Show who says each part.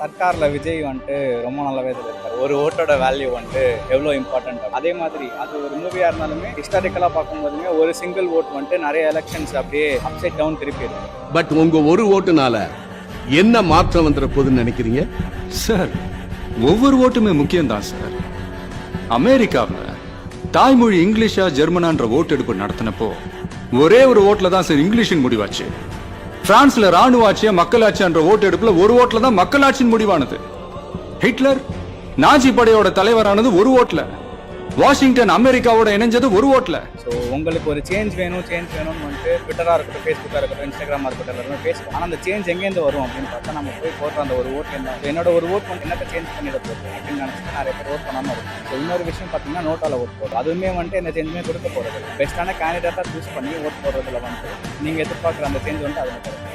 Speaker 1: சர்க்காரில் விஜய் வந்துட்டு ரொம்ப நல்லாவே சொல்லியிருக்காரு. ஒரு ஓட்டோட வேல்யூ வந்துட்டு எவ்வளோ இம்பார்ட்டன்ட். அதே மாதிரி அது ஒரு மூவியாக இருந்தாலுமே ஹிஸ்டாரிக்கலாக பார்க்கும்போதுமே ஒரு சிங்கிள் ஓட் வந்துட்டு நிறைய எலெக்ஷன்ஸ் அப்படியே அப்சைட் டவுன் திருப்பி இருக்கு.
Speaker 2: பட் உங்க ஒரு ஓட்டுனால என்ன மாற்றம் வந்துட போகுதுன்னு நினைக்கிறீங்க?
Speaker 3: சார், ஒவ்வொரு ஓட்டுமே முக்கியம்தான் சார். அமெரிக்காவில் தாய்மொழி இங்கிலீஷா ஜெர்மனான்ற ஓட்டெடுப்பு நடத்தினப்போ ஒரே ஒரு ஓட்டுல தான் சார் இங்கிலீஷின் முடிவாச்சு. பிரான்ஸ்ல ராணுவ ஆட்சியா மக்களாட்சியான்ற ஓட்டெடுப்புல ஒரு ஓட்டுல தான் மக்களாட்சியின் முடிவானது. ஹிட்லர் நாஜி படையோட தலைவரானது ஒரு ஓட்டுல. வாஷிங்டன் அமெரிக்காவோட இணைஞ்சது ஒரு ஓட்டுல.
Speaker 1: ஸோ உங்களுக்கு ஒரு சேஞ்ச் வேணும்னு வந்துட்டு ட்விட்டராக இருக்கட்டும், ஃபேஸ்புக்காக இருக்கட்டும், இன்ஸ்டாகிராமாக இருக்கட்டும், எல்லாருமே பேசுவோம். ஆனால் அந்த சேஞ்ச் எங்கேருந்து வரும் அப்படின்னு பார்த்தா நம்ம போய் போடுற அந்த ஒரு ஓட்டு என்ன, என்னோட ஒரு ஓட் வந்து என்னத்தை சேஞ்ச் பண்ணிட போகுது அப்படின்னு நினச்சிட்டு நிறைய பேர் ஓட் பண்ணாமல் இருக்கும். ஸோ இன்னொரு விஷயம் பார்த்தீங்கன்னா நோட்டால் ஓட் போடுறது. அதுவுமே வந்துட்டு எந்த சேஞ்சுமே கொடுக்க போகிறது. பெஸ்ட்டான கேண்டிடேட்டாக சூஸ் பண்ணி ஓட் போடுறதுல வந்துட்டு நீங்கள் எதிர்பார்க்குற அந்த சேஞ்ச் வந்துட்டு அது